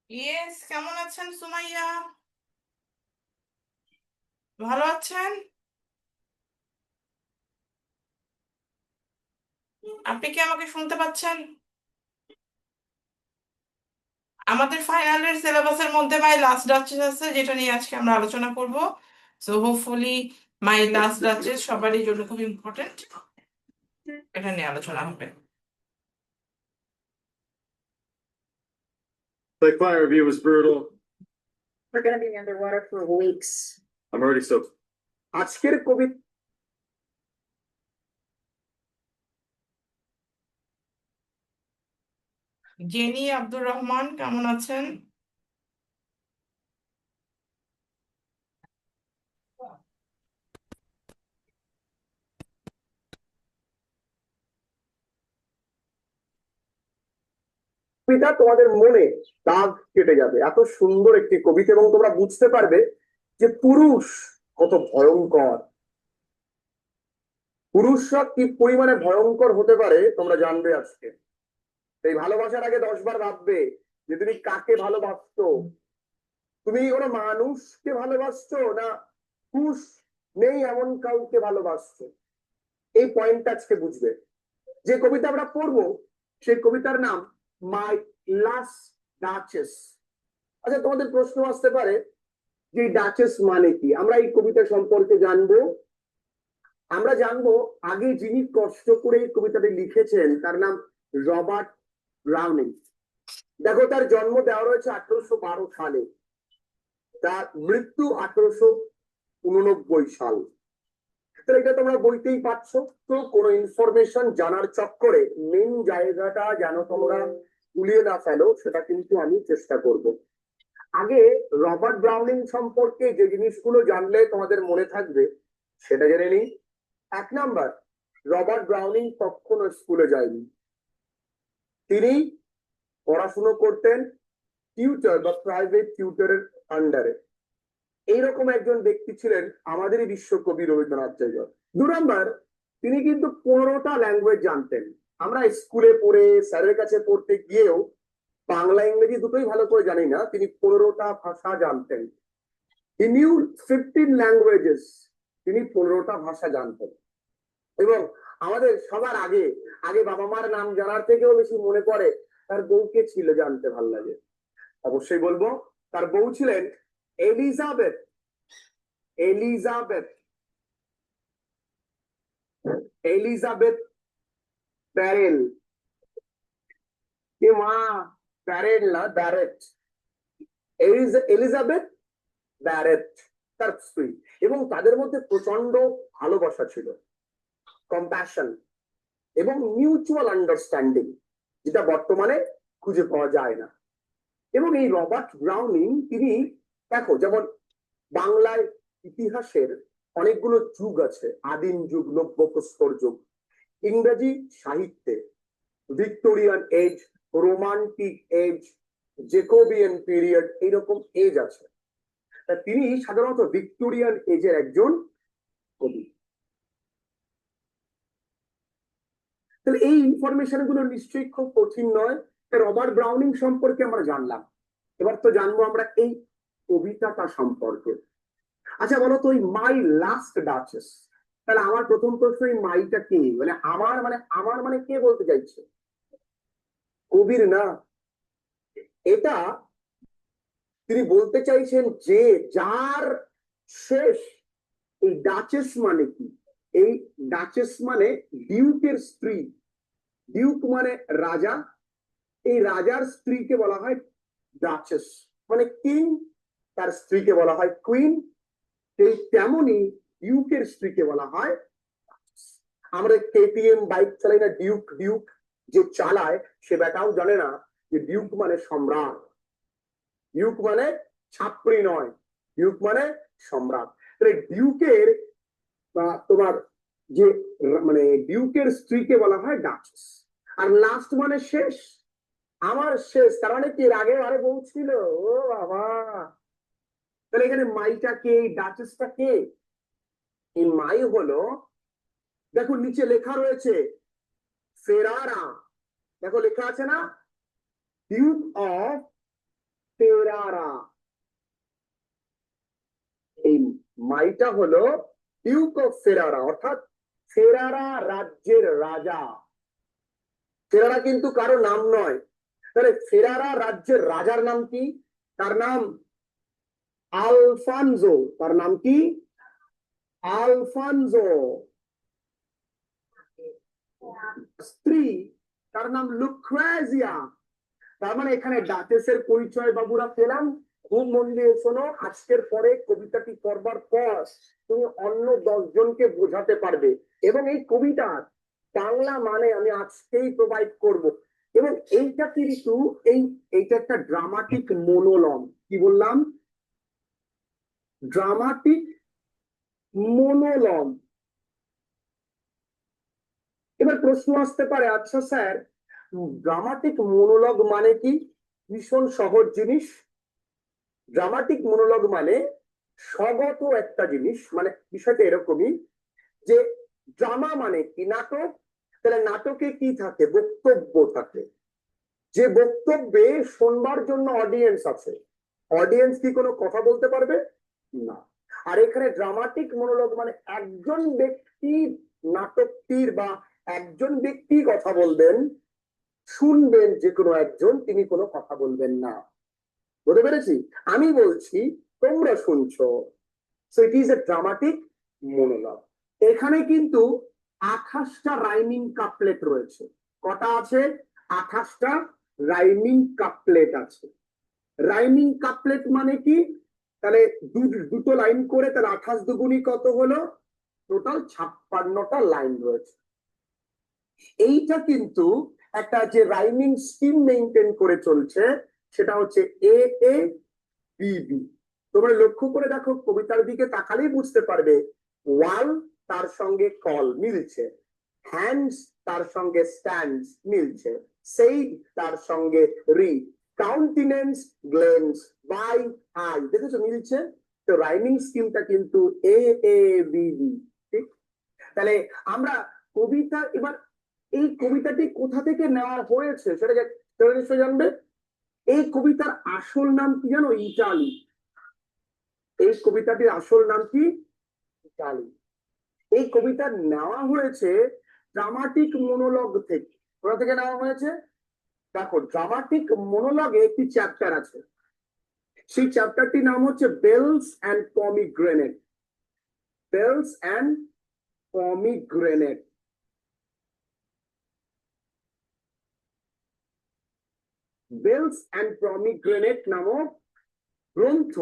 Yes, কেমন আছেন সুমাইয়া? ভালো আছেন? আপনি কি আমাকে শুনতে পাচ্ছেন? আমাদের ফাইনালের সিলেবাসের মধ্যে মাই লাস্ট ডাচেস আছে, যেটা নিয়ে আজকে আমরা আলোচনা করব। সো হোপফুলি মাই লাস্ট ডাচেস সবারই জন্য খুব ইম্পর্টেন্ট। এটা নিয়ে আলোচনা হবে। The fire review was brutal. We're gonna be underwater for weeks. I'm already soaked. আজকের কবি জেনি আব্দুর রহমান, কেমন আছেন? কবিতা তোমাদের মনে দাগ কেটে যাবে। এত সুন্দর একটি কবিতা, এবং তোমরা বুঝতে পারবে যে পুরুষ কত ভয়ঙ্কর, পুরুষরা কি পরিমাণে ভয়ঙ্কর হতে পারে তোমরা জানবে আজকে। এই ভালোবাসার আগে 10 বার ভাববে যে তুমি কাকে ভালোবাসছো। তুমি কোনো মানুষকে ভালোবাসছো না হুশ নেই এমন কাউকে ভালোবাসছো। এই পয়েন্টটা আজকে বুঝবে। যে কবিতা আমরা পড়বো সেই কবিতার নাম মাই লাস্ট ডাচেস। আচ্ছা, তোমাদের প্রশ্ন আসতে পারে যে ডাচেস মানে কি। আমরা এই কবিতা সম্পর্কে জানবো। আমরা জানবো আগে যিনি কষ্ট করে এই কবিতাটি লিখেছেন তার নাম রবার্ট ব্রাউনিং। দেখো, তার জন্ম দেওয়া রয়েছে 1812 সালে, তার মৃত্যু 1889 সাল। তাহলে এটা তোমরা বইতেই পাচ্ছ। তো কোনো ইনফরমেশন জানার চক্করে মেন জায়গাটা যেন তোমরা গুলিয়ে না ফেলো, সেটা কিন্তু আমি চেষ্টা করব। আগে রবার্ট ব্রাউনিং সম্পর্কে যে জিনিসগুলো জানলে তোমাদের মনে থাকবে সেটা জেনে নিই। 1 নাম্বার, রবার্ট ব্রাউনিং কখনো স্কুলে যায়নি। তিনি পড়াশুনো করতেন টিউটর বা প্রাইভেট টিউটরের আন্ডারে। এইরকম একজন ব্যক্তি ছিলেন আমাদেরই বিশ্বকবি রবীন্দ্রনাথ ঠাকুর। 2 নাম্বার, তিনি কিন্তু 15টা ল্যাঙ্গুয়েজ জানতেন। আমরা স্কুলে পড়ে স্যারের কাছে পড়তে গিয়েও বাংলা ইংরেজি দুটোই ভালো করে জানি না, তিনি 15টা ভাষা জানতেন। He knew 15 languages. তিনি 15টা ভাষা জানতেন। এবং আমাদের সবার আগে আগে বাবা মার নাম জানার থেকেও বেশি মনে পড়ে তার বউকে ছিল জানতে ভাল লাগে। অবশ্যই বলবো তার বউ ছিলেন এলিজাবেথ। Elizabeth Elizabeth Barrel. এ মা, ব্যারেল না, ব্যারেট। এলিজাবেথ ব্যারেট তার স্ত্রী, এবং তাদের মধ্যে প্রচন্ড ভালোবাসা ছিল, কম্প্যাশন এবং মিউচুয়াল আন্ডারস্ট্যান্ডিং, যেটা বর্তমানে খুঁজে পাওয়া যায় না। এবং এই রবার্ট ব্রাউনিং তিনি, দেখো, যেমন বাংলায় ইতিহাসের অনেকগুলো যুগ আছে, আদিম যুগ, নব্য প্রস্তর যুগ। ইংরেজি সাহিত্যে Victorian age, romantic age, Jacobean period, এইরকম এজ আছে। তিনি সাধারণত ভিক্টোরিয়ান এজের একজন কবি। তাহলে এই ইনফরমেশন গুলো নিশ্চয়ই খুব কঠিন নয়। রবার্ট ব্রাউনিং সম্পর্কে আমরা জানলাম, এবার তো জানবো আমরা এই কবিতাটা সম্পর্কে। আচ্ছা বলো তো, ওই মাই লাস্ট ডাচেস, তাহলে আমার প্রথম প্রশ্ন, এই মাইটা কি? মানে আমার কে বলতে চাইছে? কবির না। এটা তিনি বলতে চাইছেন যে যার শেষ। এই ডাচেস মানে কি? এই ডাচেস মানে ডিউকের স্ত্রী। ডিউক মানে রাজা, এই রাজার স্ত্রীকে বলা হয় ডাচেস। মানে কিং, তার স্ত্রীকে বলা হয় কুইন। এই তেমনই ডিউকের স্ত্রীকে বলা হয়। আমরা কেটিএম বাইক চালাই না, ডিউক ডিউক যে চালায় সে বেটাও জানে না যে ডিউক মানে সম্রাট। ডিউক মানে ছাত্রী নয়, ডিউক মানে সম্রাট। তাহলে ডিউকের বা তোমার যে মানে ডিউকের স্ত্রীকে বলা হয় ডাচেস। আর লাস্ট মানে শেষ। আমার শেষ, তার মানে কি আগে আরো বউ ছিল? ও বাবা! তাহলে এখানে মাইটা কে, ডাচেসটা কে? এই মাই হলো, দেখো নিচে লেখা রয়েছে ফেরারা। দেখো লেখা আছে না, ডিউক অফ ফেরারা। এই মাইটা হলো ডিউক অফ ফেরারা, অর্থাৎ ফেরারা রাজ্যের রাজা। ফেরারা কিন্তু কারো নাম নয়। তাহলে ফেরারা রাজ্যের রাজার নাম কি? তার নাম আলফানজো। তার নাম কি? আলফানজো। স্ত্রী, তার নাম লুক্রেজিয়া। তার মানে এখানে ডাচেসের পরিচয় বাবুরা পেলাম। খুব মন দিয়ে শোনো, আজকের পরে কবিতাটি পড়বার পর তুমি অন্য 10 জনকে বোঝাতে পারবে। এবং এই কবিতার বাংলা মানে আমি আজকেই প্রোভাইড করব। এবং এইটা কিন্তু এইটা একটা ড্রামাটিক মোনোলগ। কি বললাম? ড্রামাটিক মোনোলগ। এবার প্রশ্ন আসতে পারে, আচ্ছা স্যার, ড্রামাটিক মোনোলগ মানে কি? ভীষণ সহজ জিনিস। ড্রামাটিক মোনোলগ মানে স্বগত একটা জিনিস। মানে বিষয়টা এরকমই যে ড্রামা মানে কি? নাটক। তাহলে নাটকে কি থাকে? বক্তব্য থাকে। যে বক্তব্যে শোনবার জন্য অডিয়েন্স আছে। অডিয়েন্স কি কোনো কথা বলতে পারবে? না। আর এখানে ড্রামাটিক মোনোলগ মানে একজন ব্যক্তি নাটকটির বা একজন ব্যক্তি কথা বলবেন, শুনবেন যে কোনো একজন, তিনি কোনো কথা বলবেন না। বুঝতে পেরেছি? আমি বলছি, তোমরা শুনছো। So it is a dramatic মোনোলগ। এখানে কিন্তু 28টা রাইমিং কাপলেট রয়েছে। কটা আছে? 28টা রাইমিং কাপলেট আছে। রাইমিং কাপলেট মানে কি? তাহলে দুটো লাইন করে, তাহলে 28 দুগুণী কত হলো? টোটাল 56টা লাইন রয়েছে। এইটা কিন্তু একটা যে রাইমিং স্কিম মেইনটেইন করে চলছে, সেটা হচ্ছে এ এ বি বি। তোমরা লক্ষ্য করে দেখো, কবিতার দিকে তাকালেই বুঝতে পারবে। ওয়াল তার সঙ্গে কল মিলছে, হ্যান্ডস তার সঙ্গে স্ট্যান্ডস মিলছে, সেই তার সঙ্গে রি, কাউন্টিনেন্স গ্লেন্স বাই আই, দেখেছো মিলছে। তো রাইমিং স্কিমটা কিন্তু এ এ বি বি। ঠিক? তাহলে আমরা কবিতা, এবার এই কবিতাটি কোথা থেকে নেওয়া হয়েছে সেটা নিশ্চয় জানবে। এই কবিতার আসল নাম কি জানো? ইটালি। এই কবিতাটির আসল নাম কি? ইটালি। এই কবিতা নেওয়া হয়েছে ড্রামাটিক মোনোলগ থেকে। কোথা থেকে নেওয়া হয়েছে? দেখো, ড্রামাটিক মোনোলগে একটি চ্যাপ্টার আছে। সেই চ্যাপ্টারটির নাম হচ্ছে bells and pomegranate. Bells and pomegranate. Bells and pomegranate নামক গ্রন্থ,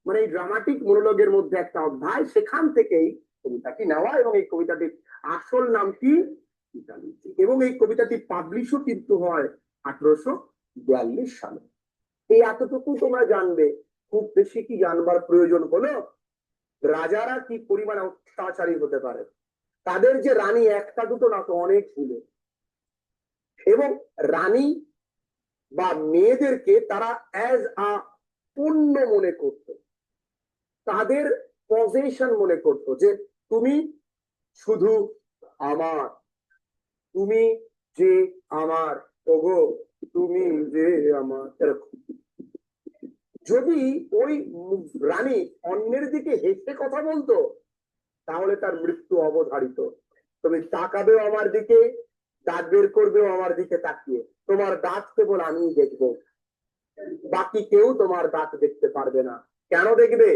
মানে এই ড্রামাটিক মোনোলগের মধ্যে একটা অধ্যায়, সেখান থেকেই কবিতাটি নেওয়া। এবং এই কবিতাটির আসল নাম কি? ইতালি। এবং এই কবিতাটি পাবলিশও কিন্তু হয় 1842 সালে। এই এতটুকু তোমরা জানবে। খুব বেশি কি জানবার প্রয়োজন হলো? রাজারা কি পরিমাণে অত্যাচারী হতে পারে, তাদের যে রানী একটা দুটো না, তো অনেক ছিল। এবং রানী বা মেয়েদেরকে তারা অ্যাজ আ পণ্য মনে করত, তাদের পজেশন মনে করত, যে তুমি শুধু আমার, তুমি যে আমার, ওগো তুমি যে আমার, এরকম। যদি ওই রানী অন্যের দিকে হেসে কথা বলতো, তাহলে তার মৃত্যু অবধারিত। তুমি তাকাবেও আমার দিকে, দাঁত বের করবেও আমার দিকে তাকিয়ে, তোমার দাঁত কেবল আমিই দেখবো, বাকি কেউ তোমার দাঁত দেখতে পারবে না। কেন দেখবে?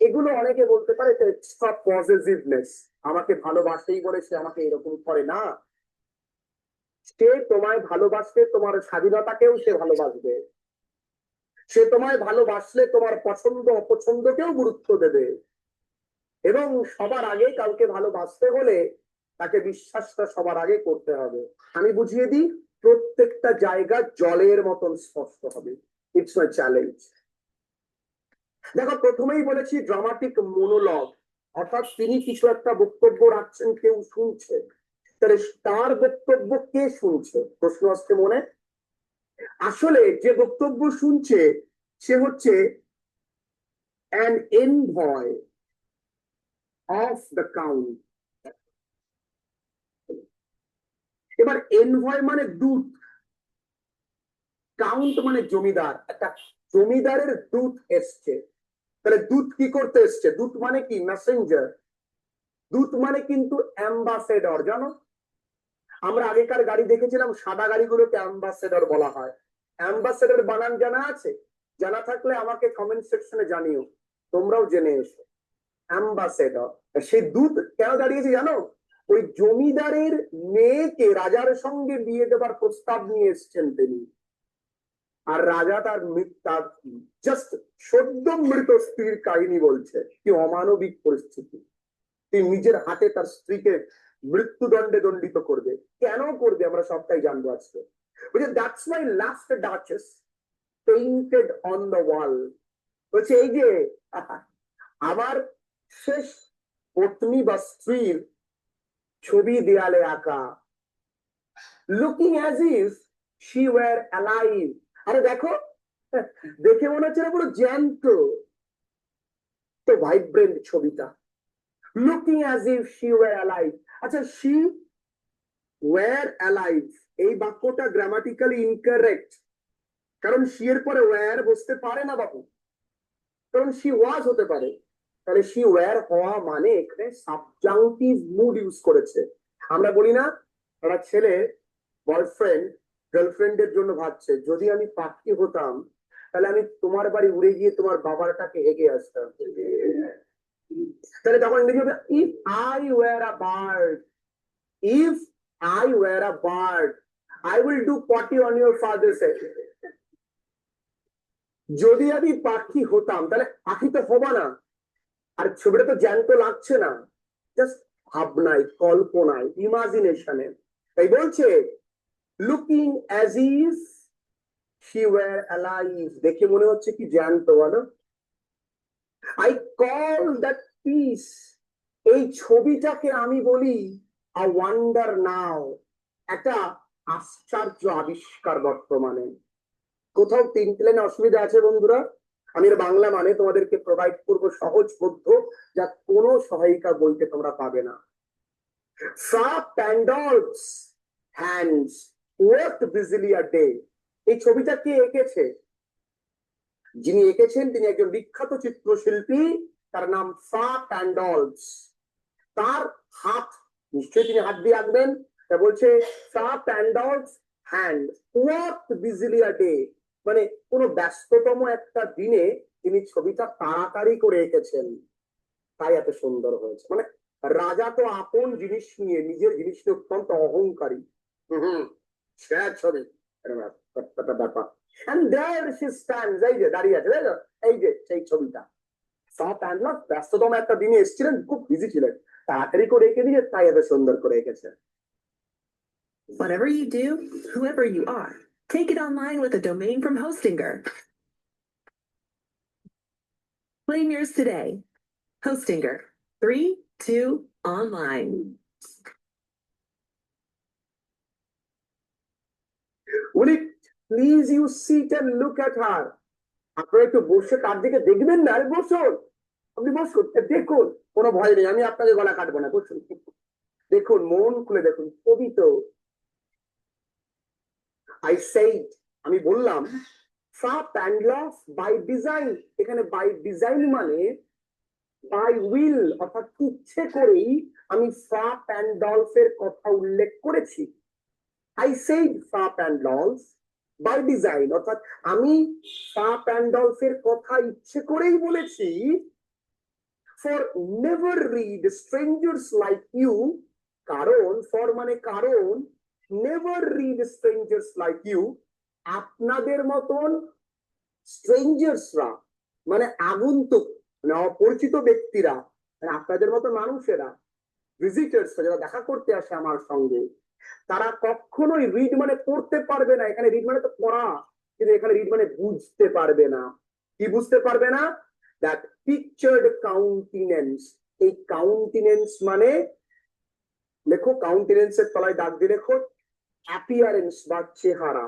এগুলো অনেকে বলতে পারে এক্সট্রা পজিটিভনেস, আমাকে ভালোবাসেই বলে সে আমাকে এরকম করে না। সে তোমায় ভালোবাসলে তোমার স্বাধীনতাকেও সে ভালোবাসবে। সে তোমায় ভালোবাসলে তোমার পছন্দ অপছন্দকেও গুরুত্ব দেবে। এবং সবার আগে কাউকে ভালোবাসতে হলে তাকে বিশ্বাসটা সবার আগে করতে হবে। আমি বুঝিয়ে দিই, প্রত্যেকটা জায়গা জলের মতন স্পষ্ট হবে। It's my challenge. দেখো, প্রথমেই বলেছি ড্রামাটিক মোনোলগ, অর্থাৎ তিনি কিছু একটা বক্তব্য রাখছেন, কেউ শুনছে। তাহলে তার বক্তব্য কে শুনছে? প্রশ্ন আসছে মনে। আসলে যে বক্তব্য শুনছে সে হচ্ছে an envoy of the count। এবার এনভয় মানে দূত, কাউন্ট মানে জমিদার। একটা জমিদারের দূত এসছে। তাহলে দূত কি করতে এসছে? দূত মানে কি? মেসেঞ্জার। দূত মানে কিন্তু অ্যাম্বাসেডর। জানো, আমরা আগেকার গাড়ি দেখেছিলাম, সাদা গাড়িগুলোকে অ্যাম্বাসেডর বলা হয়। অ্যাম্বাসেডর বানান জানা আছে? জানা থাকলে আমাকে কমেন্ট সেকশনে জানিও, তোমরাও জেনে এসো। অ্যাম্বাসেডর, সেই দূত কেন দাঁড়িয়েছে জানো? ওই জমিদারের মেয়েকে রাজার সঙ্গে বিয়ে দেবার প্রস্তাব নিয়ে এসছেন তিনি। আর রাজা তার তার জাস্ট সদ্য মৃত স্ত্রীর কাহিনী বলছে। কি অমানবিক পরিস্থিতি! তিনি নিজের হাতে তার স্ত্রীকে মৃত্যুদণ্ডে দণ্ডিত করবে। কেন করবে আমরা সবটাই জানবো আজকে। That's my last duchess painted on the wall. বলছে এই যে আমার শেষ পত্নী বা স্ত্রীর ছবি দেয়ালে আঁকা। Looking as if she war alive. আরে দেখো, দেখে মনে হচ্ছে না পুরো জ্যান্ত, তো ভাইব্রেন্ট ছবিটা। Looking as if she war alive. আচ্ছা, শি ওয়ার অ্যালাইভ এই বাক্যটা গ্রামাটিক্যালি ইনকারেক্ট, কারণ শি এর পরে ওয়ার বসতে পারে না বাবু, কারণ শি ওয়াজ হতে পারে। তাহলে শি ওয়ার হওয়া মানে এখানে সাবজাংটিভ মুড ইউজ করেছে। আমরা বলি না, একটা ছেলে বয়ফ্রেন্ড গার্লফ্রেন্ডের জন্য ভাবছে, যদি আমি পাখি হতাম তাহলে আমি তোমার বাড়ি উড়ে গিয়ে তোমার বাবারটাকে হেগে আসতাম। তাহলে তখন ইংরেজি হবে if I were a bird, if I were a bird I will do potty on your father's head. যদি আমি পাখি হতাম, তাহলে পাখি তো হবা না, আর ছবিটা তো জ্যান্ত লাগছে না, জাস্ট ভাবনায়, কল্পনায়, ইমাজিনেশনে। তাই বলছে looking as if she war alive, দেখে মনে হচ্ছে কি জ্যান্ত। বলো, আই কল দ্যাট পিস, এই ছবিটাকে আমি বলি আ ওয়ান্ডার নাও, একটা আশ্চর্য আবিষ্কার বর্তমানে। কোথাও তিনটে লাইনে অসুবিধা আছে বন্ধুরা? আমি এর বাংলা মানে তোমাদেরকে প্রোভাইড করবো সহজবোধ্য, যা কোনো সহায়িকা বইতে তোমরা পাবে না। ফ্রা প্যান্ডলস হ্যান্ডস ওয়ার্কড বিজিলি আ ডে। এই ছবিটা কে এঁকেছে? যিনি এঁকেছেন তিনি একজন বিখ্যাত চিত্রশিল্পী, তার নাম ফ্রা প্যান্ডলস। তার হাত, নিশ্চয়ই তিনি হাত দিয়ে আঁকবেন, তা বলছে ফ্রা প্যান্ডলস হ্যান্ড ওয়ার্কড বিজিলি আ ডে, মানে কোনো ব্যস্ততম একটা দিনে তিনি ছবিটা তাড়াতাড়ি করে এঁকেছেন, তাই এত সুন্দর হয়েছে। মানে রাজা তো আপন জিনিস নিয়ে, নিজের জিনিস নিয়ে অত্যন্ত অহংকারী। সে ছবি ব্যাপার। And there she stands, এই যে দাঁড়িয়ে আছে, এই যে সেই ছবিটা। সব প্যান্ডলস ব্যস্ততম একটা দিনে এসেছিলেন, খুব বিজি ছিলেন, তাড়াতাড়ি করে এঁকে দিয়ে তাই এত সুন্দর করে এঁকেছে। Whatever you do, whoever you are, take it online with a domain from Hostinger. Claim yours today. Hostinger. 3, 2, online. Will it please you sit and look at her? আপনারা একটু বসে তার দিকে দেখবেন না? আরে বসুন, আপনি বসুন, দেখুন, কোনো ভয় নেই, আমি আপনাকে গলা কাটবো না, বসুন, দেখুন, মন খুলে দেখুন, ছবি তো। I said, আমি বললাম, ফ্রা প্যান্ডলস বাই ডিজাইন। এখানে বাই ডিজাইন মানে বাই উইল, অর্থাৎ ইচ্ছে করেই আমি ফ্রা প্যান্ডলস এর কথা উল্লেখ করেছি। I said Fra Pandolf's by design, অর্থাৎ আমি ফ্রা প্যান্ডলস এর কথা ইচ্ছে করেই বলেছি। For never read strangers like you, কারণ, ফর মানে কারণ, never read strangers like you, আপনাদের মতন স্ট্রেঞ্জার্সরা মানে আগন্তুক, মানে অপরিচিত ব্যক্তিরা, মানে আপনাদের মতো মানুষেরা, ভিজিটার্স যারা দেখা করতে আসে আমার সঙ্গে, তারা কখনোই রিড মানে পড়তে পারবে না। এখানে রিড মানে তো পড়া, কিন্তু এখানে রিড মানে বুঝতে পারবে না। কি বুঝতে পারবে না? দ্যাট পিকচার্ড কাউন্টিনেন্স। এই কাউন্টিনেন্স মানে, লেখো কাউন্টিনেন্সের তলায় দাগ দিয়ে লেখো অ্যাপিয়ারেন্স বা চেহারা।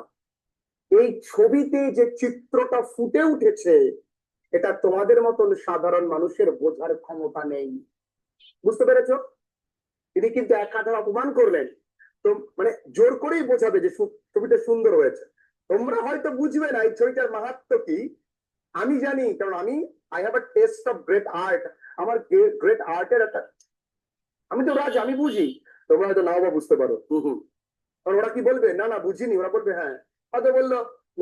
এই ছবিতে যে চিত্রটা ফুটে উঠেছে, এটা তোমাদের মতন সাধারণ মানুষের বোঝার ক্ষমতা নেই। বুঝতে পেরেছ? তিনি কিন্তু এক কথায় অপমান করলেন, তো মানে জোর করেই বোঝাবে যে ছবিটা সুন্দর হয়েছে। তোমরা হয়তো বুঝবে না এই ছবিটার মাহাত্ম্য কি, আমি জানি, কারণ I have a test of great art. আমার গ্রেট আর্টের একটা, আমি তো রাজ, আমি বুঝি, তোমরা হয়তো নাও বা বুঝতে পারো। কারণ ওরা কি বলবে, না না বুঝিনি, ওরা বলবে হ্যাঁ। হয়তো বললো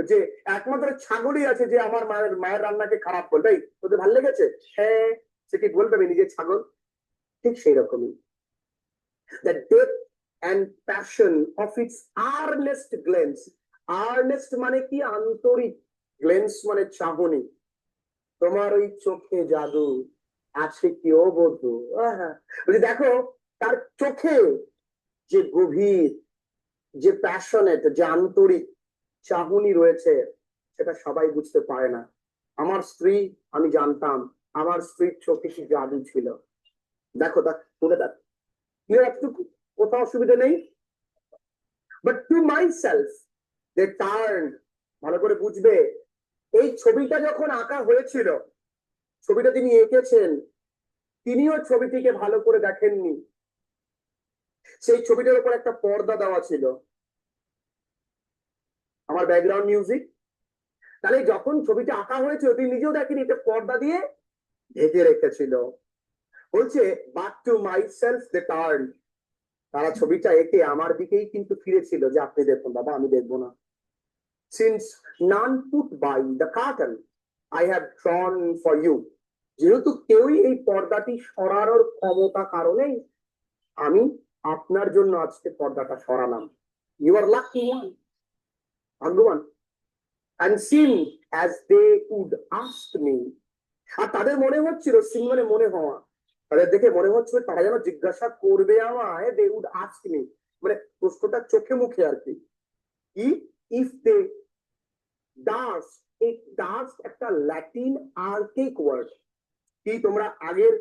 যে একমাত্র ছাগলই আছে যে আমার মায়ের রান্নাকে খারাপ বলবে, এই তোদের ভালো লেগেছে, হ্যাঁ, সে কি বলবে আমি নিজের ছাগল? ঠিক সেই রকমই the depth and passion of its earnest glance. Earnest মানে কি? আন্তরিক। glance মানে চাহনি। তোমার ওই চোখে জাদু আছে কি ও বন্ধু? বলছি দেখো, তার চোখে যে গভীর, যে প্যাশনেট, যে আন্তরিক চাহনি রয়েছে, সেটা সবাই বুঝতে পারে না। আমার স্ত্রী, আমি জানতাম আমার স্ত্রীর চোখে কি জাদু ছিল। দেখো, তা তুলে দেখ, একটু কোথাও অসুবিধা নেই। But to myself they turn, ভালো করে বুঝবে, এই ছবিটা যখন আঁকা হয়েছিল, ছবিটা তিনি এঁকেছেন, তিনিও ছবিটিকে ভালো করে দেখেননি। সেই ছবিটার উপর একটা পর্দা দেওয়া ছিল, আমার ব্যাকগ্রাউন্ড মিউজিক। তাহলে যখন ছবিটা আঁকা হয়েছিল তিনি নিজেও দেখেনি, এটা পর্দা দিয়ে ঢেকে রেখেছিল। বলছে but to myself they turn, তারা ছবিটা এঁকে আমার দিকেই কিন্তু ফিরেছিল যে আপনি দেখুন বাবা, আমি দেখবো না। Since none put by the curtain, I have drawn for you. যেহেতু কেউই এই পর্দাটি সরানোর ক্ষমতা কারণে আমি আপনার জন্য আজকে পর্দাটা সরালাম। You are lucky one, ভাগ্যবান। And seemed as they would ask me. আর তাদের মনে হচ্ছিল, সিং মানে মনে হওয়া, তাদের দেখে মনে হচ্ছিল তারা যেন জিজ্ঞাসা করবে আমায়, they would ask me, মানে প্রশ্নটা চোখে মুখে আর কি, if they ডাস্ট, এই ডাস্ট একটা ল্যাটিন আর্কেইক ওয়ার্ড। কি তোমরা আগের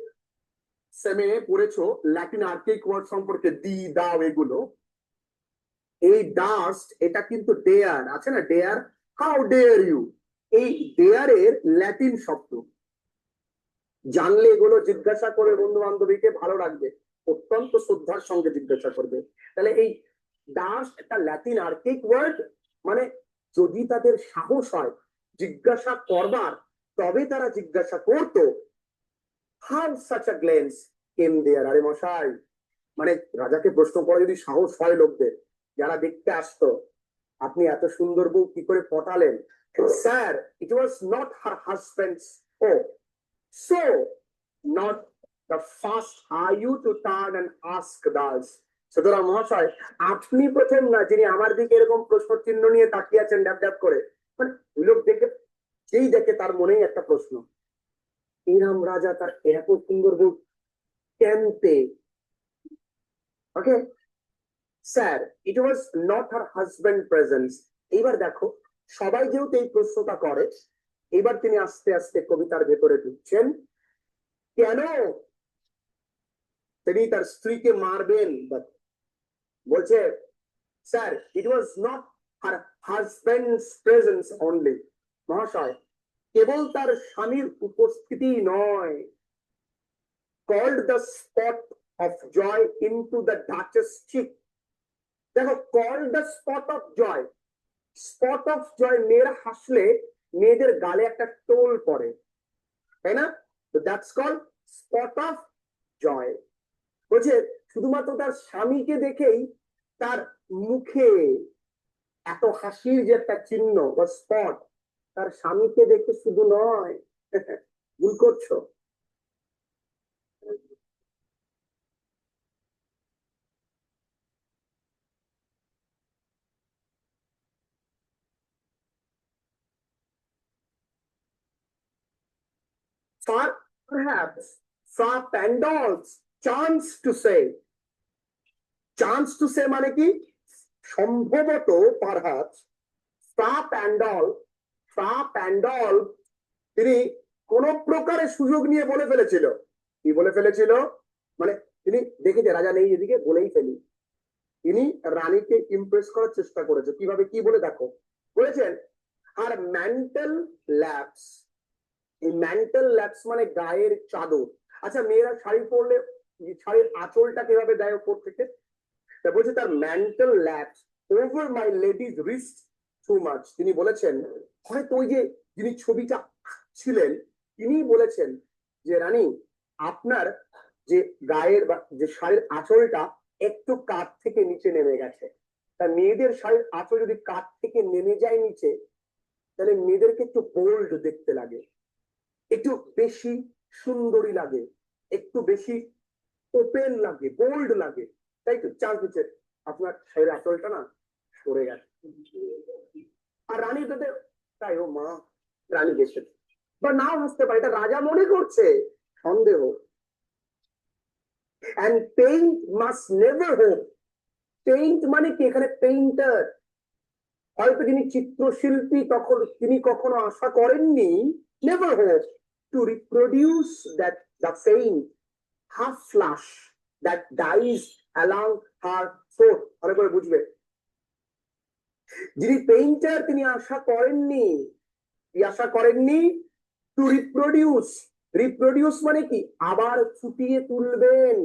সেমে পড়েছো ল্যাটিন আর্কেইক ওয়ার্ড সম্পর্কে, দি দাও এগুলো? এই ডাস্ট, এটা কিন্তু ডেয়ার আছে না, ডেয়ার, হাউ ডেয়ার ইউ, এই ডেয়ারের ল্যাটিন শব্দ। জানলে এগুলো জিজ্ঞাসা করে বন্ধু বান্ধবীকে ভালো রাখবে, অত্যন্ত শ্রদ্ধার সঙ্গে জিজ্ঞাসা করবে। তাহলে এই ডাস্ট একটা ল্যাটিন আর্কেইক ওয়ার্ড, মানে যদি তাদের সাহস হয় জিজ্ঞাসা করবার, তবে তারা জিজ্ঞাসা করতো হাউ সাচ আ গ্লেন্স কেম দেয়ার। আরে মশাই, মানে রাজাকে প্রশ্ন করে যদি সাহস হয় লোকদের যারা দেখতে আসতো, আপনি এত সুন্দর বউ কি করে পটালেন? Sir, it was not her husband's, ও so not the first are you to turn and ask thus. সুতরাং মহাশয়, আপনি প্রথম না যিনি আমার দিকে এরকম প্রশ্ন চিহ্ন নিয়ে তাকিয়ে আছেন ড্যাব ড্যাব করে। মানে লোক দেখে, যেই দেখে তার মনেই একটা প্রশ্ন, এরম রাজা তার এরকম সুন্দর বউ কেন পেয়ে? Okay sir, it was not her husband presence. এইবার দেখো, সবাই যেহেতু এই প্রশ্নটা করে, এবার তিনি আস্তে আস্তে কবিতার ভেতরে ঢুকছেন। কেন তিনি তার স্ত্রীকে মারবেন? বলছে sir, it was not her husband's presence only. মহাশয়, কেবল তার স্বামীর উপস্থিতি নয়, called the spot of joy into the duchess cheek. দেখো, called the spot of joy, spot of joy, মেয়েরা হাসলে মেয়েদের গালে একটা টোল পড়ে, তাই না? তো that's called spot of joy. বলছে শুধুমাত্র তার স্বামীকে দেখেই তার মুখে এত হাসির যে একটা চিহ্ন বা স্পট, তার স্বামীকে দেখে শুধু নয়। ভুল করছো। Perhaps Fra Pandolf's chance to say, chance to say মানে কি? সম্ভবত পারহাপস ফ্রা প্যান্ডল তিনি কোন প্রকারে সুযোগ নিয়ে বলে ফেলেছিল। কি বলে ফেলেছিল? মানে তিনি দেখেছে রাজা নেই এদিকে, বলেই ফেলি। তিনি রানীকে ইমপ্রেস করার চেষ্টা করেছে। কিভাবে, কি বলে দেখো, বলেছেন আর ম্যান্টেল ল্যাপস। এই ম্যান্টেল ল্যাপস মানে গায়ের চাদর। আচ্ছা, মেয়েরা শাড়ি পরলে শাড়ির আঁচলটা কিভাবে দেয় উপর থেকে? বলছে তার mantle laps over my lady's wrist too much. তিনি বলেছেন হয়তো ওই যে যিনি ছবিটা ছিলেন তিনি বলেছেন যে রানী আপনার যে গায়ের বা যে শাড়ির আঁচলটা একটু কাঁধ থেকে নিচে নেমে গেছে। তা মেয়েদের শাড়ির আঁচল যদি কাঁধ থেকে নেমে যায় নিচে তাহলে মেয়েদেরকে একটু বোল্ড দেখতে লাগে, একটু বেশি সুন্দরী লাগে, একটু বেশি ওপেন লাগে, বোল্ড লাগে। তাই তো চান্স হচ্ছে আপনার শাড়ির আঁচলটা না সরে গেছে। আর রানী তাদের তাই ও মা রানী দেশে বা নাও হাসতে পারে, এটা রাজা মনে করছে সন্দেহ। and paint must never hope. Paint মানে কি? এখানে পেইন্টার হয়তো যিনি চিত্রশিল্পী তখন তিনি কখনো আশা করেননি never hope to reproduce that the faint half flush that dies along her throat. ভালো করে বুঝবে, যিনি পেইন্টার তিনি আশা করেননি, কি আশা করেননি? Two reproduce. রিপ্রোডিউস মানে কি? আবার ফুটিয়ে তুলবেন।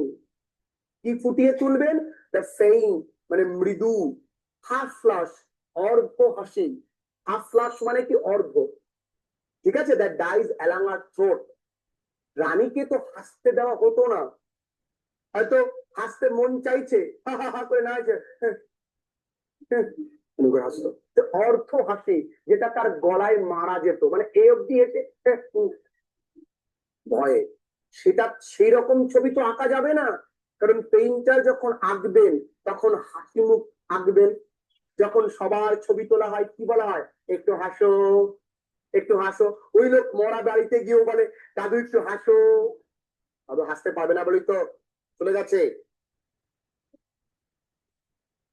কি ফুটিয়ে তুলবেন? দ্য ফেইন মানে মৃদু, হাফ ফ্লাশ অর্ধ হাসি। হাফ ফ্লাশ মানে কি? অর্ধ, ঠিক আছে? That dies along her throat. রানীকে তো হাসতে দেওয়া হতো না, হয়তো হাসতে মন চাইছে হা হা হা করে না হাসতো, অর্থ হাসি যেটা তার গলায় মারা যেত, মানে এ অব্দি এসে ভয়ে, সেটা সেই রকম ছবি তো আঁকা যাবে না। কারণ পেইন্টার যখন আঁকবেন তখন হাসি মুখ আঁকবেন। যখন সবার ছবি তোলা হয় কি বলা হয়? একটু হাসো, একটু হাসো। ওই লোক মরা বাড়িতে গিয়েও বলে দাদু একটু হাসো, দাদু হাসতে পারবে না বলি তো চলে যাচ্ছে।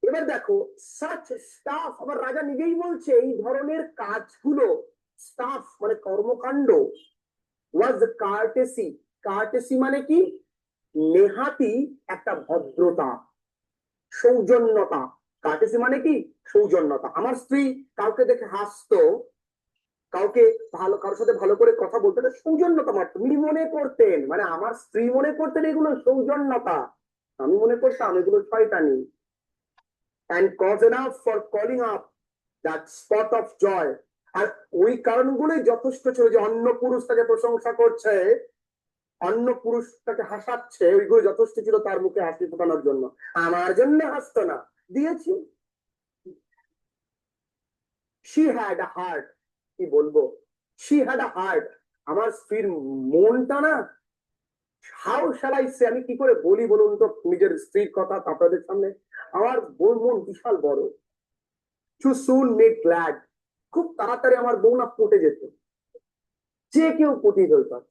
এবার দেখো সাচ স্টাফ, আবার রাজা নিজেই বলছে এই ধরনের কাজগুলো, স্টাফ মানে কর্মকাণ্ড, ওয়াজ কার্টেসি। কার্টেসি মানে কি? নেহাতি একটা ভদ্রতা, সৌজন্যতা। কার্টেসি মানে কি? সৌজন্যতা। আমার স্ত্রী কাউকে দেখে হাসতো, কাউকে ভালো, কারোর সাথে ভালো করে কথা বলতে, সৌজন্যতা মাত্র। উনি মনে করতেন, মানে আমার স্ত্রী মনে করতেন এগুলো সৌজন্যতা, আমি মনে করতাম এগুলো শয়তানি। and cause enough for calling up that spot of joy. আর ওই কারণগুলোই যথেষ্ট ছিল যে অন্য পুরুষ তাকে প্রশংসা করছে, অন্য পুরুষ তাকে হাসাচ্ছে, ওইগুলো যথেষ্ট ছিল তার মুখে হাসি ফোটানোর জন্য। আমার জন্য হাসতো না, দিয়েছি। she had a heart, কি বলবো, she had a heart। আমার স্ত্রীর মনটা না, হাউ শ্যাল আই সে, আমি কি করে বলি বলুন তো নিজের স্ত্রীর কথা আপনাদের সামনে? আমার বউ মন বিশাল বড়। টু সুন মেড গ্ল্যাড, খুব তাড়াতাড়ি আমার বউ না পটে যেত, যে কেউ পটিয়ে ফেলতাম।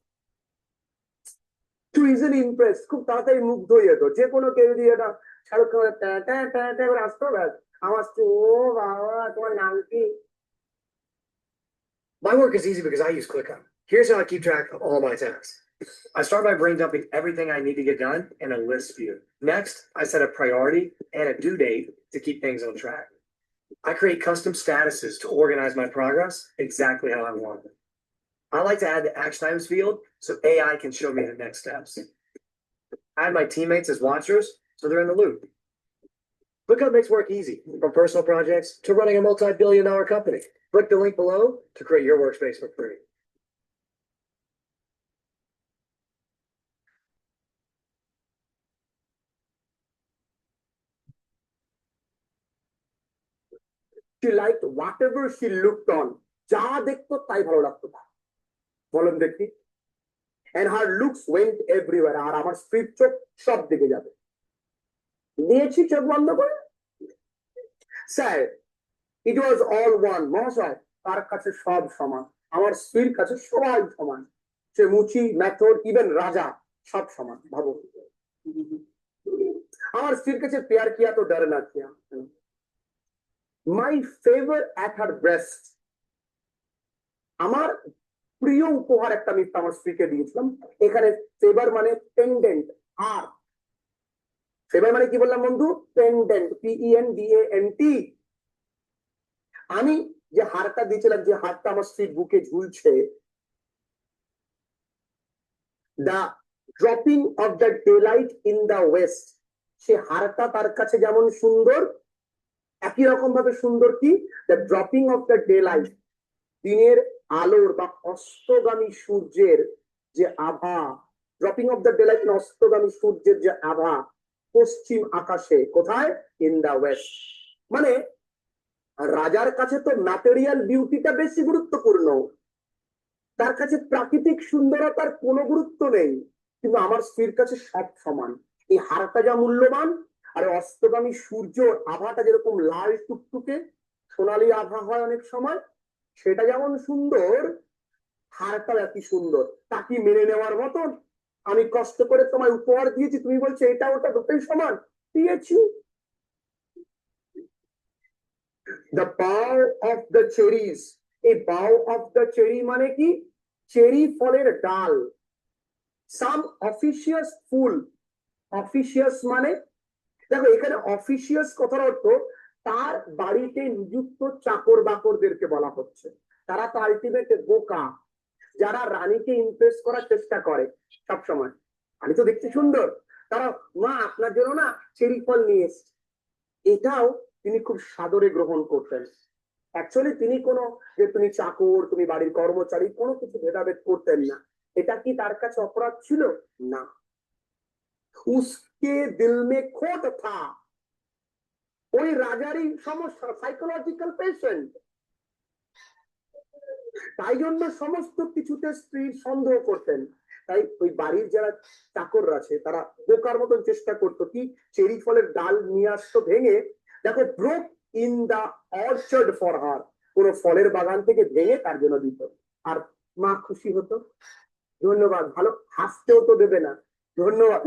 টু ইজিলি ইমপ্রেস, খুব তাড়াতাড়ি মুগ্ধ হয়ে যেত, যে কোনো কেউ দিয়ে এটা শাহরুখ খান করে আসতো, ব্যাস আমার স্ত্রী ও বাবা তোমার নাম কি? My work is easy because I use ClickUp. Here's how I keep track of all my tasks. I start by brain dumping everything I need to get done in a list view. Next, I set a priority and a due date to keep things on track. I create custom statuses to organize my progress exactly how I want it. I like to add the action items field so AI can show me the next steps. I have my teammates as watchers so they're in the loop. ClickUp makes work easy, from personal projects to running a multi-billion-dollar company. Click the link below to create your workspace for free. she liked whatever she looked on, যা দেখতো তাই ভালো লাগতো তার, বলেন দেখি। and her looks went everywhere, আর আমার স্ত্রীর চোখ সব দিকে যাবে। দিয়েছি চোখ বন্ধ করে। Sir it was all one, মহাশয় তার কাছে সব সমান, আমার স্ত্রীর কাছে সবাই সমান। সে মুচি, মেথড, ইভেন রাজা সব সমান। ভাবো, আমার স্ত্রীর কাছে প্যার কিয়া তো ডর না কিয়া। My favour at her breast, আমার প্রিয় উপহার একটা আমি আমার স্ত্রীকে দিয়েছিলাম। এখানে ফেভার মানে পেন্ডেন্ট, আর ফেভার মানে কি বললাম বন্ধু? Pendant, PENDANT। আমি যে হারটা দিয়েছিলাম, যে হারটা আমার স্ত্রীর বুকে ঝুলছে, the dropping of the daylight in the west, সে হারটা তার কাছে যেমন সুন্দর, একই রকম ভাবে সুন্দর কি the dropping of the daylight, দিনের আলোর বা অস্তগামী সূর্যের যে আভা, ড্রপিং অফ দ্য ডেলাইট, অস্তগামী সূর্যের যে আভা পশ্চিম আকাশে, কোথায়? In the west. মানে রাজার কাছে তো ম্যাটেরিয়াল বিউটিটা বেশি গুরুত্বপূর্ণ, তার কাছে প্রাকৃতিক সুন্দরতার কোনো গুরুত্ব নেই, কিন্তু আমার স্ত্রীর কাছে সব সমান। এই হারটা যা মূল্যবান, আর অস্তগামী সূর্য আভাটা যেরকম লাল টুকটুকে সোনালী আভা হয় অনেক সময়, সেটা যেমন সুন্দর, হারটা একই সুন্দর। তা কি মেনে নেওয়ার মতন? আমি কষ্ট করে তোমায় উপহার দিয়েছি, তুমি বলছো এটা ওটা দুটোই সমান। দিয়েছি। দ্য বাউ অফ দ্য চেরিজ, এই বাউ অফ দ্য চেরি মানে কি? চেরি ফলের ডাল। সাম অফিসিয়াস ফুল, অফিসিয়াস মানে, দেখো এখানে অফিসিয়াস কথার অর্থ তার বাড়িতে নিযুক্ত চাকর বাকরদেরকে বলা হচ্ছে। তারা তো আলটিমেট বোকা, যারা রানীকে ইমপ্রেস করার চেষ্টা করে সবসময়। আমি তো দেখতে সুন্দর, তারা মা আপনার জন্য না চেরি ফল নিয়ে এসছে। এটাও তিনি খুব সাদরে গ্রহণ করতেন। অ্যাকচুয়ালি তিনি কোনো যে তুমি চাকর, তুমি বাড়ির কর্মচারী, কোনো কিছু ভেদাভেদ করতেন না। এটা কি তার কাছে অপরাধ ছিল? না। উসকে দিল মে খোট থা, ওই রাজারই সমস্যা, সাইকোলজিক্যাল পেশেন্ট। তাই জন্য সমস্ত কিছুতে স্ত্রীর সন্দেহ করতেন। তাই ওই বাড়ির যারা চাকররা আছে তারা বোকার মতন চেষ্টা করতো কি, চেরি ফলের ডাল নিয়ে আসতো ভেঙে, দেখো broke in the orchard for her, কোন ফলের বাগান থেকে ভেঙে তার জন্য দিত। আর মা খুশি হতো। ধন্যবাদ, ভালো, হাসতেও তো দেবে না। ধন্যবাদ,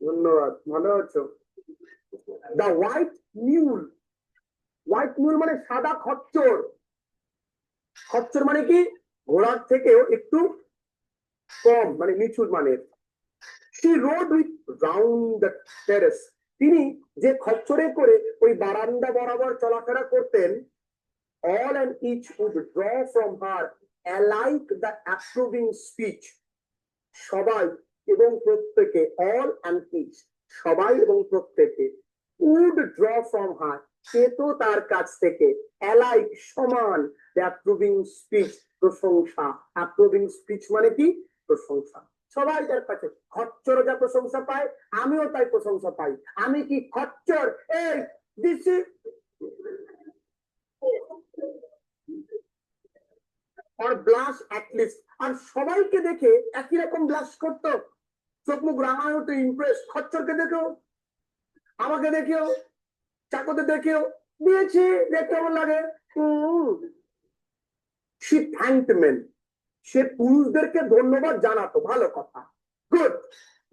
ধন্যবাদ, ভালো আছো। দা হোয়াইট মিউল, হোয়াইট মিউল মানে সাদা খচ্চর। খচ্চর মানে কি? ঘোড়ার থেকেও একটু কম, মানে নিচু মানের। She rode with round the terrace, তিনি যে খচ্চরে করে ওই বারান্দা বরাবর চলাফেরা করতেন, all and each would draw from her alike the approving speech, সবাই এবং প্রত্যেকে, all and each, সবাই এবং প্রত্যেকে, would draw from her, পেত তার কাছ থেকে, alike সমান, the approving speech, প্রশংসা। approving speech মানে কি? প্রশংসা। সবাই তার কাছে, খচ্চর যা প্রশংসা পায় আমিও তাই প্রশংসা পাই। আমি কি খচ্চর? এই দিছি or blush at least, আর সবাইকে দেখে একই রকম ব্লাশ করতো, চোখ মুখ রাঙায় হতো, ইমপ্রেস। খচ্চরকে দেখেও, আমাকে দেখেও, চাকরদের দেখেও দিয়েছি, দেখতে কেমন লাগে। সে থ্যাঙ্কড মেন, সে পুরুষদেরকে ধন্যবাদ জানাতো। ভালো কথা, গুড,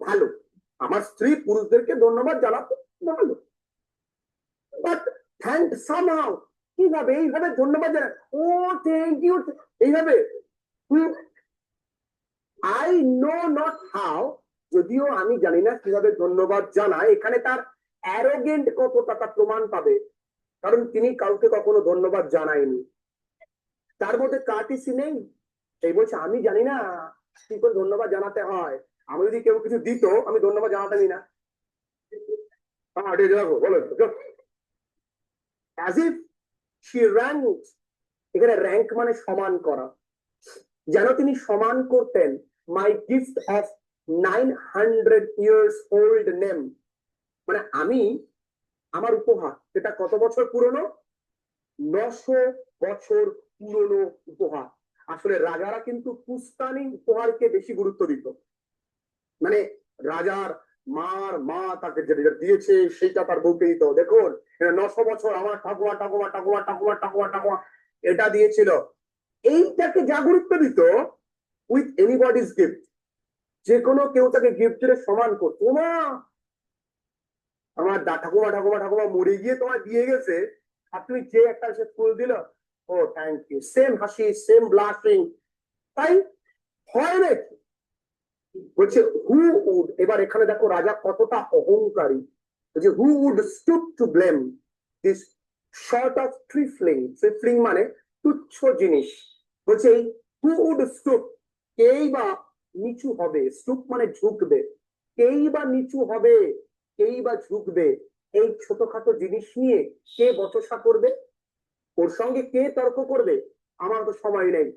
ভালো। আমার স্ত্রী পুরুষদেরকে ধন্যবাদ জানাতো, ভালো। বাট থ্যাঙ্ক সামহাউ, কিভাবে? এইভাবে ধন্যবাদ জানায়, ও থ্যাংক ইউ, এইভাবে। আই নো নট হাউ, যদিও আমি জানি না কিভাবে ধন্যবাদ জানায়। এখানে তার অ্যারোগেন্ট কতটা তা প্রমাণ পাবে, কারণ তিনি কাউকে কখনো ধন্যবাদ জানায়নি। তার মধ্যে কার্টিসি নেই। এই বলছে আমি জানি না কি করে ধন্যবাদ জানাতে হয়, আমি যদি কেউ কিছু দিত আমি ধন্যবাদ জানাতামই না। বলো, as if she ranked, এখানে র্যাঙ্ক মানে সমান করা, যেন তিনি সমান করতেন মাই gift of 900 years old name, মানে আমি, আমার উপহার যেটা কত বছর পুরনো? 900 বছর পুরনো উপহার। আসলে রাজারা কিন্তু পুস্তানি উপহারকে বেশি গুরুত্ব দিত। মানে রাজার মা তাকে যেটা দিয়েছে সেটা তার বউকে দিত। দেখুন 900 বছর আমার ঠাকুমা ঠাকুমা ঠাকুমা ঠাকুমা ঠাকুমা ঠাকুমা এটা দিয়েছিল, এইটাকে যা গুরুত্ব দিত উইথ এনিবডিজ গিফট, যে কোনো কেউ তাকে গিফট দিলে সমান করতো। মা আমার ঠাকুমা ঠাকুমা ঠাকুমা মরে গিয়ে তোমায় দিয়ে গেছে, আর তুমি যে একটা সে ফুল দিল, ও থ্যাংক ইউ, সেম হাসি, সেম ব্লাশিং। তাই হয় নাকি? বলছে হু উড, এবার এখানে দেখো রাজা কতটা অহংকারী। বলছে who would stoop to blame this sort of trifling, trifling মানে তুচ্ছ জিনিস। বলছে এই হু উড স্টুপ, কেই বা নিচু হবে, স্টুপ মানে ঝুঁকবে, কেই বা নিচু হবে, কেই বা ঝুঁকবে, এই ছোটখাটো জিনিস নিয়ে কে বচসা করবে? ওর সঙ্গে কে তর্ক করবে? আমার তো সময় নেই,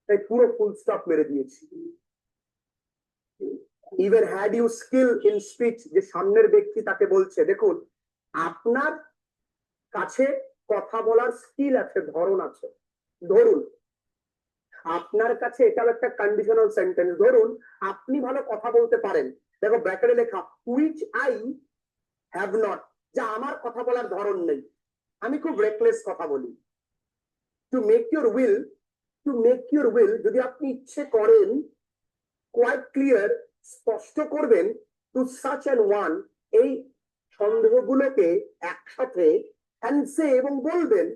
তাই পুরো ফুল স্টপ মেরে দিয়েছি। Even had you skill in speech, যে সামনের ব্যক্তি তাকে বলছে, দেখুন আপনার কাছে কথা বলার স্কিল আছে, ধরন আছে। ধরুন আপনার কাছে, এটাও একটা কন্ডিশনাল সেন্টেন্স, ধরুন আপনি ভালো কথা বলতে পারেন, দেখো ব্র্যাকেটে লেখা হুইচ আই হ্যাভ নট, যা আমার কথা বলার ধরন নেই, আমি খুব রেকলেস কথা বলি। To make your will, to make your will, যদি আপনি ইচ্ছে করেন, কোয়াইট ক্লিয়ার, স্পষ্ট করবেন, টু সাচ অ্যান ওয়ান, এই সন্দেহগুলোকে একসাথে, and say, এবং বলবেন,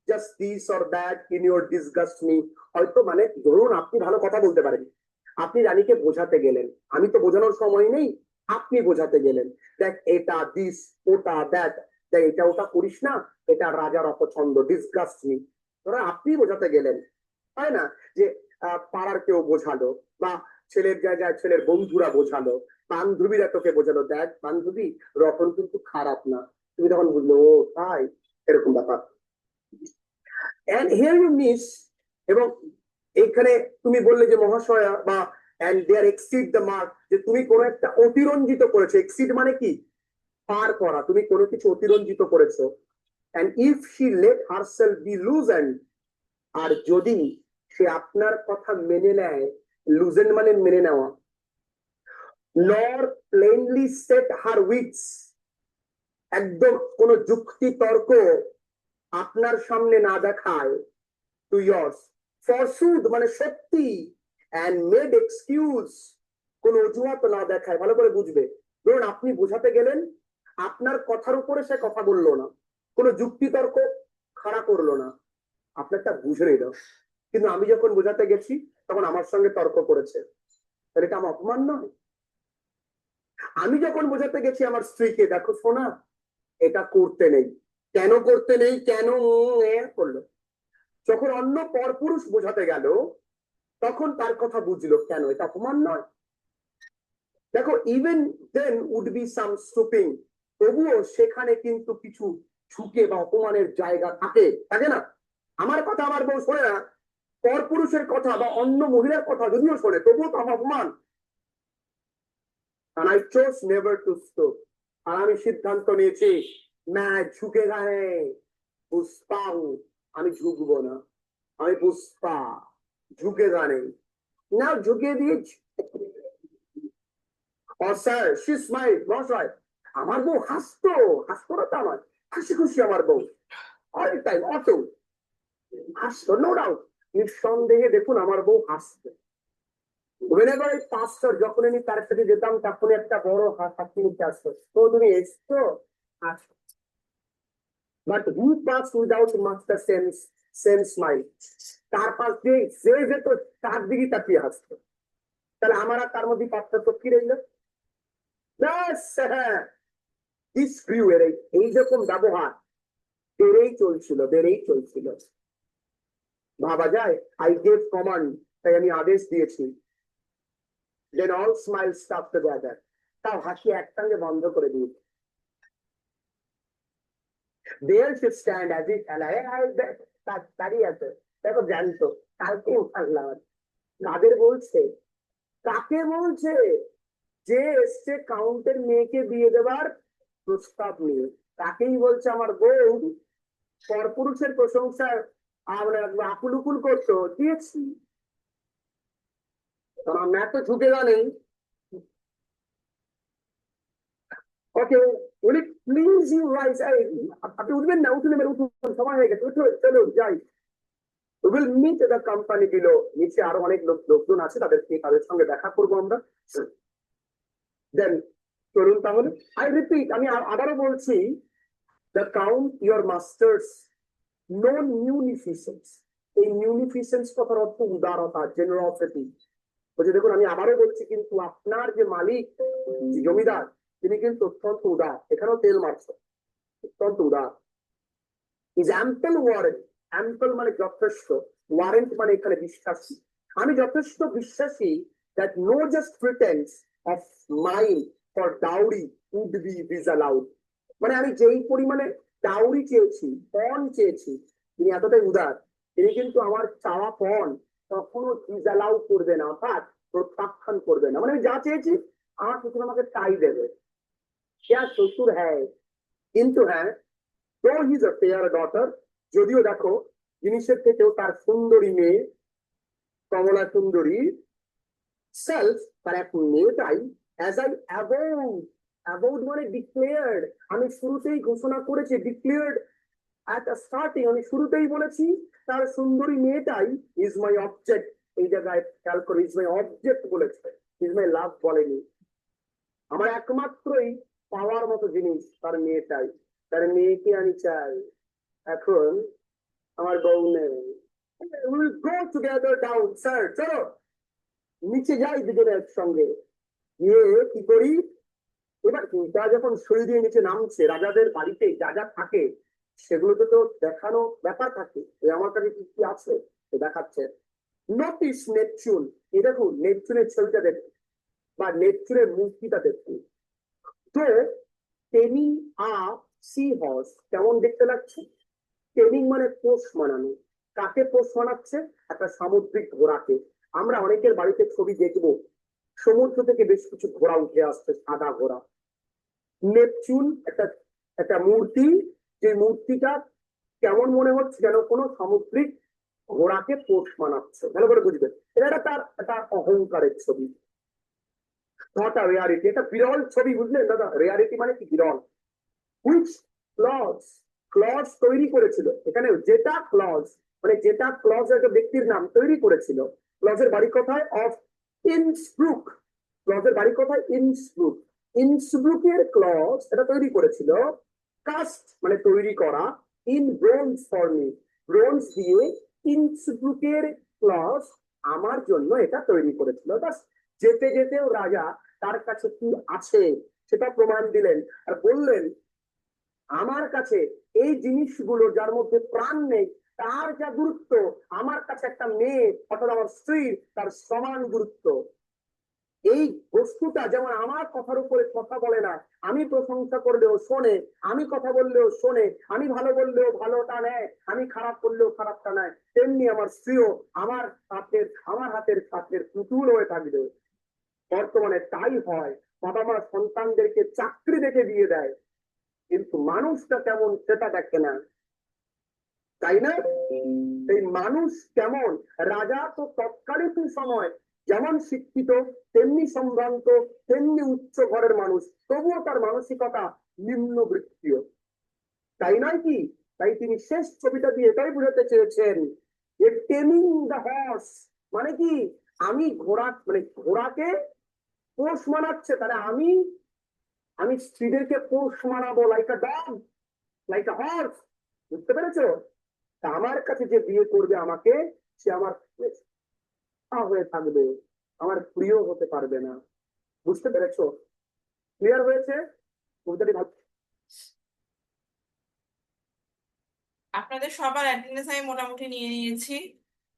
just this or that in your disgust me. হয়তো মানে ধরুন আপনি ভালো কথা বলতে পারেন, আপনি রানীকে বোঝাতে গেলেন, আমি তো বোঝানোর সময় নেই, আপনি বোঝাতে গেলেন, দেখ এটা দিস, ওটা দ্যাট, দেখ এটা ওটা করিস না, এটা রাজার অপছন্দ, ডিসগাস্ট মি। ধরো আপনি বোঝাতে গেলেন, তাই না, যে পাড়ার কেউ বোঝালো, বা ছেলের জায়গায় ছেলের বন্ধুরা বোঝালো, বান্ধবীরা তোকে বোঝালো, দেখ বান্ধবী রতন কিন্তু খারাপ না, তুমি তখন বুঝলো ও তাই, এরকম ব্যাপার। and here you miss, এবং এখানে তুমি বললে যে মহাশয়া বা and they exceed the mark, যে তুমি কোনো একটা অতিরঞ্জিত করেছো। exceed মানে কি? পার করা, তুমি কোনো কিছু অতিরঞ্জিত করেছো। and if she let herself be loosened, আর যদি সে আপনার কথা মেনে নেয়, লুজেন্ড মানে মেনে নেওয়া, nor plainly set her wits, একদম কোনো যুক্তি তর্ক আপনার সামনে না দেখায়, to yours, forsooth মানে সত্যি, and made excuse, কোন অজুহাত না দেখায়, ভালো করে বুঝবে। ধরুন আপনি বোঝাতে গেলেন, আপনার কথার উপরে সে কথা বললো না, কোনো যুক্তি তর্ক খাড়া করলো না, আপনারটা বুঝে নিল, কিন্তু আমি যখন বোঝাতে গেছি তখন আমার সঙ্গে তর্ক করেছে, তাহলে এটা আমার অপমান নয়? আমি যখন বোঝাতে গেছি আমার স্ত্রীকে, দেখো শোনা এটা করতে নেই, কেন করতে নেই, কেন করলো, যখন অন্য পরপুরুষ বোঝাতে গেল তখন তার কথা বুঝলো, কেন এটা অপমান নয়? দেখো even then would be some stooping, তবুও সেখানে কিন্তু কিছু ঝুঁকে বা অপমানের জায়গা থাকে, থাকে না? আমার কথা আমার বউ শোনে না, পরপুরুষের কথা বা অন্য মহিলার কথা যদিও শোনে, তবুও তো আমার অপমান। and I chose never to stoop, আর আমি সিদ্ধান্ত নিয়েছি मैं झुकेगा नहीं, पुष्पा हूं, আমি ঝুঁকবো না, আমি পুষ্পা, ঝুঁকেগা নেই, না ঝুঁকে দিয়েছি। और স্যার she smiled, মশাই আমার বউ হাসতো, হাসতো না তো আমার, হাসি খুশি আমার বউ, অল টাইম অটো হাসতো, নো ডাউট, নিঃসন্দেহে দেখুন আমার বউ হাসতো। whenever I passed her, যখন আমি তার সাথে যেতাম তখন একটা বড় হাসি মুখে আসতো, তো তুমি এসছো, আসো। But who passed without master same smile, তার পাশ দিয়ে যে যেত তার দিকে তাকিয়ে হাসতো, তাহলে আমার আর তার মধ্যে পার্থক্য কি রইল? ব্যাস, হ্যাঁ, this grew, এই রকম ব্যবহার বেড়েই চলছিল, বেড়েই চলছিল। ভাবা যায় I gave command, তাই আমি আদেশ দিয়েছি, then all smiles stopped together, তাও হাসি একসঙ্গে বন্ধ করে দিয়েছে। There should stand as if দাঁড়িয়ে আছে, দেখো জানতো কালকে উঠালাম, কাদের বলছে, কাকে বলছে? যে এসছে কাউন্টের মেয়েকে বিয়ে দেবার প্রস্তাব নিয়ে, তাকেই বলছে আমার বউ পরপুরুষের প্রশংসা আমরা আকুল উকুল করতো, দিয়েছি। কারণ मैं तो झुकेगा नहीं। ওকে, উনি প্লিজ ইউ রাইজ, আপনি উঠবেন না, উঠলে মেরে উঠুন, সময় হয়ে গেছে, উঠো, চলো যাই। We'll meet the company below, নিচে আরো অনেক লোকজন আছে, তাদের সঙ্গে দেখা করবো আমরা। দেন চলুন তাহলে, আই রিপিট, আমি আবারও বলছি, the count your master's no munificence, এই মিউনিফিসেন্স কথার অর্থ উদারতা, জেনারসিটি। বলছে দেখুন আমি আবারও বলছি, কিন্তু আপনার যে মালিক, যে জমিদার, তিনি কিন্তু অত্যন্ত উদার, এখানেও তেল মারছে, অত্যন্ত উদার। ইজ অ্যাম্পল ওয়ারেন্ট, অ্যাম্পল মানে যথেষ্ট, ওয়ারেন্ট মানে এখানে বিশ্বাসী, আমি যথেষ্ট বিশ্বাসী that no just pretense of mine for dowry would be disallowed, মানে আমি যেই পরিমাণে ডাউরি চেয়েছি, পণ চেয়েছি, তিনি এতটাই উদার, তিনি কিন্তু আমার চাওয়া পণ কখনো ডিসঅ্যালাউ করবে না, অর্থাৎ প্রত্যাখ্যান করবে না। মানে আমি যা চেয়েছি আমার শ্বশুর আমাকে তাই দেবে। সে আর শ্বশুর হ্যাঁ, কিন্তু হ্যাঁ, তো হিজ আ ফেয়ার ডটার, যদিও দেখো জিনিসের থেকেও তার সুন্দরী মেয়ে, কমলা সুন্দরী সেলফ, তার এক মেয়েটাই, অ্যাজ আই অ্যাবাউট মানে ডিক্লেয়ার্ড, আমি শুরুতেই ঘোষণা করেছি, ডিক্লেয়ার্ড at a starting, আমি শুরুতেই বলেছি তার সুন্দরী মেয়েটাই ইজ মাই অবজেক্ট। এই জায়গায় খেয়াল করে ইজ মাই অবজেক্ট বলেছে, ইজ মাই লাভ বলেনি। আমার একমাত্রই পাওয়ার মতো জিনিস তার মেয়েটাই, তার মেয়েকে আমি চাই। এখন আমার বউ নেই, will go together down sir, চলো নিচে যাই দুজনে একসঙ্গে। গিয়ে কি করি, এবার তা যখন সই দিয়ে নিচে নামছে, রাজাদের বাড়িতে যা যা থাকে সেগুলোতে তো দেখানো ব্যাপার থাকে। ওই আমার কাছে কি কি আছে দেখাচ্ছে। নোটিস নেপচুন, এই দেখুন নেপচুনের ছবিটা দেখুন বা নেপচুনের মূর্তিটা দেখুন। তো টেনিং আ সি হর্স কেমন দেখতে লাগছে? টেনিং মানে পোষ মানানো। কাকে পোষ মানাচ্ছে? একটা সামুদ্রিক ঘোড়াকে। আমরা অনেকের বাড়িতে ছবি দেখবো, সমুদ্র থেকে বেশ কিছু ঘোড়া উঠে আসছে, সাদা ঘোড়া। নেপচুন একটা একটা মূর্তি, যে মূর্তিটা কেমন মনে হচ্ছে যেন কোনো সামুদ্রিক ঘোড়াকে পোষ মানাচ্ছে। ভালো করে বুঝবেন, এটা তার একটা অহংকারের ছবি, নট আ রেয়ারিটি। এটা বিরল ছবি, বুঝলেন দাদা? রেয়ারিটি মানে কি? বিরল। হুইচ ক্লজ, ক্লজ তৈরি করেছিল এখানে, যেটা ক্লজ মানে যেটা ক্লজ একটা ব্যক্তির নাম তৈরি করেছিল। ক্লজের বাড়ি কোথায়? Of Innsbruck. ক্লজের বাড়ি কোথায়? ইন্সব্রুক। ইন্সব্রুকের ক্লজ এটা তৈরি করেছিল, কাস্ট মানে তৈরি করা, ইন ব্রোঞ্জ ফর্মে, ব্রোঞ্জ দিয়ে ইন্সব্রুকের ক্লজ আমার জন্য এটা তৈরি করেছিল। বাস, যেতে যেতেও রাজা তার কাছে কি আছে সেটা প্রমাণ দিলেন আর বললেন, আমার কাছে এই জিনিসগুলো যার মধ্যে প্রাণ নেই তার যা গুরুত্ব, আমার কাছে একটা মেয়ে অর্থাৎ আমার স্ত্রীর তার সমান গুরুত্ব। এই বস্তুটা যেমন আমার কথার উপরে কথা বলে না, আমি প্রশংসা করলেও শোনে, আমি কথা বললেও শোনে, আমি ভালো বললেও ভালোটা নেয়, আমি খারাপ করলেও খারাপটা নেয়, তেমনি আমার স্ত্রীও আমার হাতের কাছের পুতুল হয়ে থাকবে। বর্তমানে তাই হয়, বাবা মা সন্তানদেরকে চাকরি দেখে দিয়ে দেয়, কিন্তু মানুষটা কেমন সেটা দেখে না, তাই না? এই মানুষ কেমন? রাজা তো তৎকালীন সময় যেমন শিক্ষিত, তেমনি সম্ভ্রান্ত, তেমনি উচ্চ ঘরের মানুষ, তবুও তার মানসিকতা নিম্নবৃত্তীয়, তাই নয় কি? তাই তিনি শেষ ছবিটা দিয়ে এটাই বুঝাতে চেয়েছেন, টেমিং দ্য হর্স মানে কি, আমি ঘোড়া মানে ঘোড়াকে পোষ মানাচ্ছে, তাহলে আমি স্ত্রীদেরকে পোষ মানাবো, like a dog, like a horse. বুঝতে পেরেছো? তা আমার কাছে যে বিয়ে করবে আমাকে, সে আমার হয়ে থাকবে, আমার প্রিয় হতে পারবে না। বুঝতে পেরেছো? ক্লিয়ার হয়েছে কবিতাটি? আপনাদের সবার অ্যাটেন্ডেন্স আমি মোটামুটি নিয়ে নিয়েছি।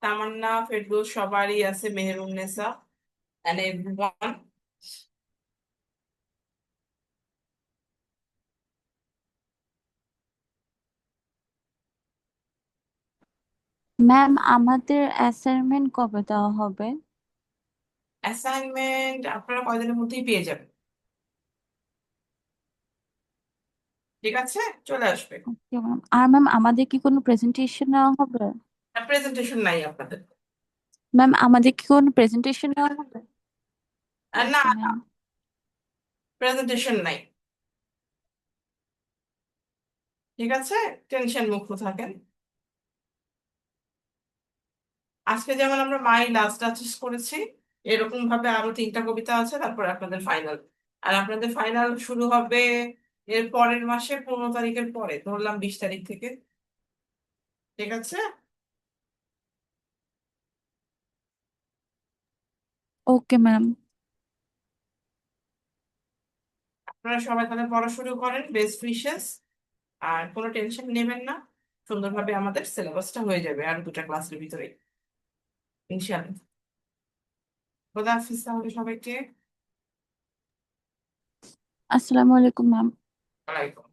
তামান্না, ফেরদৌস সবারই আছে, মেহেরুন্নেসা and everyone. ম্যাম আমাদের অ্যাসাইনমেন্ট কবে দেওয়া হবে? অ্যাসাইনমেন্ট আপনারা কয়দিনের মধ্যেই পেয়ে যাবেন, ঠিক আছে? চলে আসবে। Okay ma'am. আর ম্যাম আমাদের কি কোনো প্রেজেন্টেশন নেওয়া হবে? প্রেজেন্টেশন নাই আপনাদের? ম্যাম আমাদের কি কোনো প্রেজেন্টেশন নেওয়া হবে? না, ওকে ম্যাম। প্রেজেন্টেশন নাই, ঠিক আছে? টেনশন মুক্ত থাকেন। আজকে যেমন আমরা মাই লাস্ট ডাচেস করেছি, এরকম ভাবে আরো 3টা কবিতা আছে, তারপর আপনাদের ফাইনাল। আর আপনাদের ফাইনাল শুরু হবে এর পরের মাসে 15 তারিখের পরে, ধরলাম 20 তারিখ থেকে, ঠিক আছে? Okay ma'am. আপনারা সবাই তাহলে পড়া শুরু করেন, বেস্ট উইশেস। আর কোনো টেনশন নেবেন না, সুন্দরভাবে আমাদের সিলেবাসটা হয়ে যাবে আর 2টা ক্লাসের ভিতরে, ইনশাআল্লাহ। খোদা হাফিজ তাহলে সবাইকে। আসসালামু আলাইকুম ম্যাম। ওয়ালাইকুম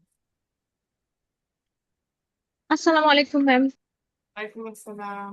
আসসালামু আলাইকুম ম্যাম। ওয়ালাইকুম আসসালাম।